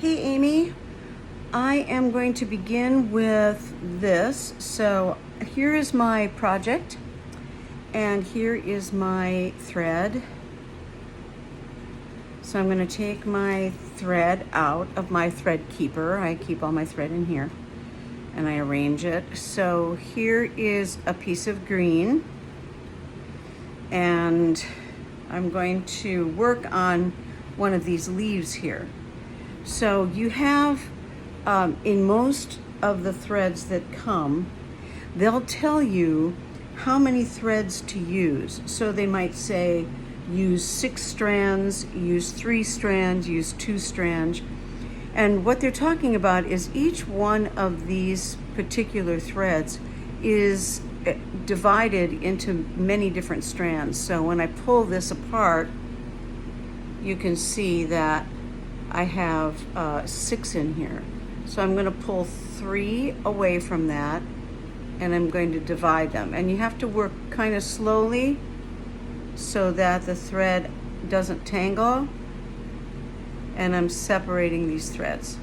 Hey Amy, I am going to begin with this. So here is my project and here is my thread. So I'm going to take my thread out of my thread keeper. I keep all my thread in here and I arrange it. So here is a piece of green and I'm going to work on one of these leaves here. So you have, in most of the threads that come, they'll tell you how many threads to use. So they might say, use 6 strands, use 3 strands, use 2 strands. And what they're talking about is each one of these particular threads is divided into many different strands. So when I pull this apart, you can see that I have 6 in here. So I'm going to pull 3 away from that and I'm going to divide them. And you have to work kind of slowly so that the thread doesn't tangle. And I'm separating these threads.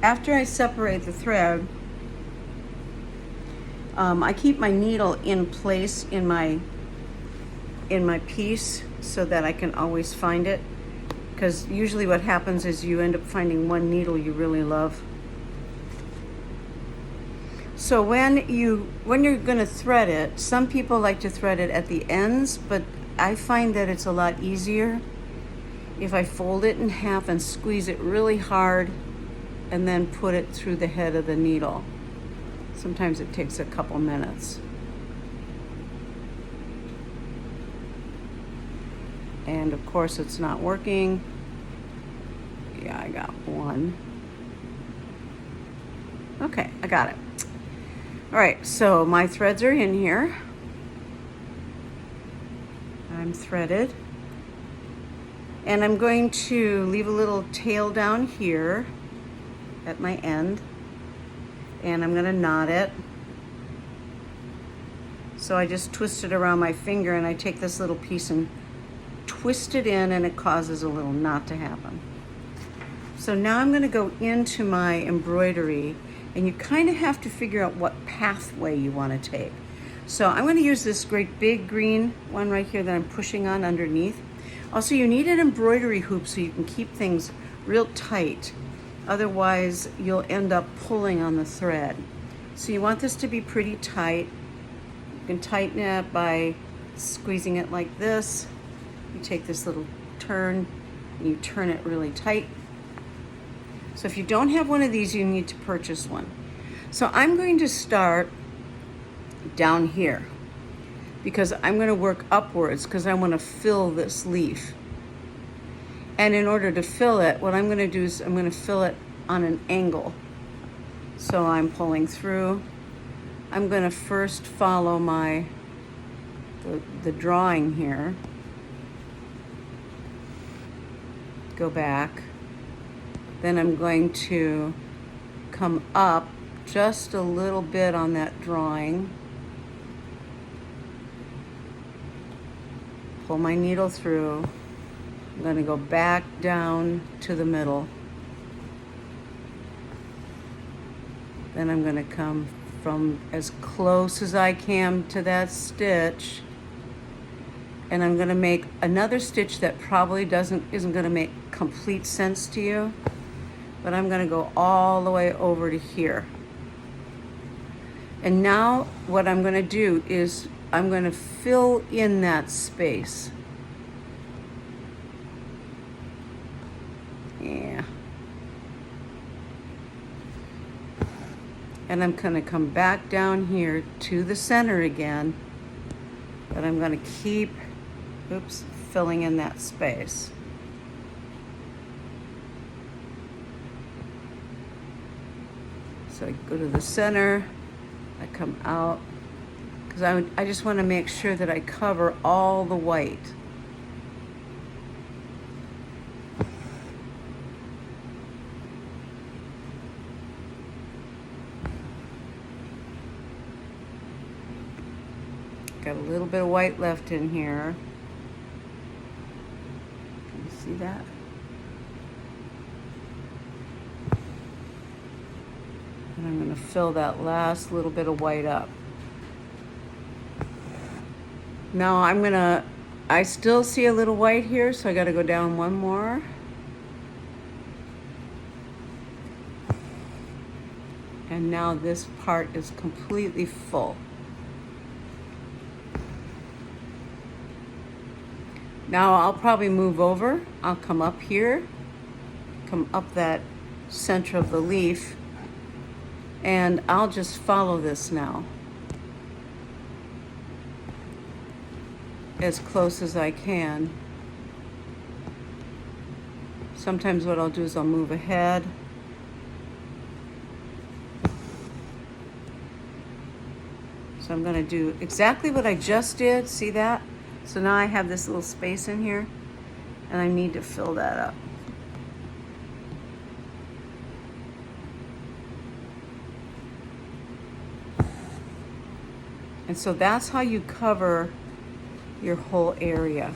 After I separate the thread, I keep my needle in place in my piece so that I can always find it, because usually what happens is you end up finding one needle you really love. So when you're going to thread it, some people like to thread it at the ends, but I find that it's a lot easier if I fold it in half and squeeze it really hard and then put it through the head of the needle. Sometimes it takes a couple minutes. And of course it's not working. Yeah, I got one. Okay, I got it. All right, so my threads are in here. I'm threaded. And I'm going to leave a little tail down here at my end. And I'm gonna knot it. So I just twist it around my finger and I take this little piece and twist it in and it causes a little knot to happen. So now I'm going to go into my embroidery and you kind of have to figure out what pathway you want to take. So I'm going to use this great big green one right here that I'm pushing on underneath. Also, you need an embroidery hoop so you can keep things real tight. Otherwise, you'll end up pulling on the thread. So you want this to be pretty tight. You can tighten it by squeezing it like this. You take this little turn and you turn it really tight. So if you don't have one of these, you need to purchase one. So I'm going to start down here because I'm going to work upwards because I want to fill this leaf. And in order to fill it, what I'm going to do is I'm going to fill it on an angle. So I'm pulling through. I'm going to first follow the drawing here. Go back. Then I'm going to come up just a little bit on that drawing. Pull my needle through. I'm going to go back down to the middle. Then I'm going to come from as close as I can to that stitch. And I'm going to make another stitch that probably isn't going to make complete sense to you, but I'm going to go all the way over to here. And now what I'm going to do is I'm going to fill in that space. Yeah. And I'm going to come back down here to the center again, but I'm going to keep filling in that space. So I go to the center, I come out, because I just want to make sure that I cover all the white. Got a little bit of white left in here. See that? And I'm going to fill that last little bit of white up. Now I still see a little white here, so I got to go down one more. And now this part is completely full. Now I'll probably move over. I'll come up here, come up that center of the leaf, and I'll just follow this now as close as I can. Sometimes what I'll do is I'll move ahead. So I'm going to do exactly what I just did. See that? So now I have this little space in here, and I need to fill that up. And so that's how you cover your whole area.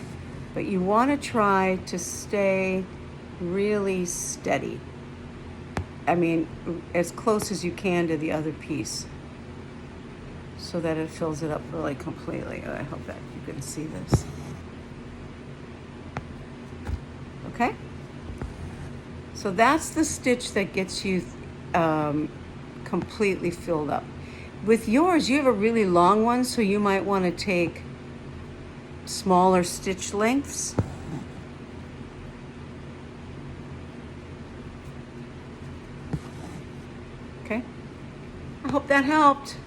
But you want to try to stay really steady. I mean, as close as you can to the other piece, so that it fills it up really completely. I hope that you can see this. Okay? So that's the stitch that gets you completely filled up. With yours, you have a really long one, so you might want to take smaller stitch lengths. Okay? I hope that helped.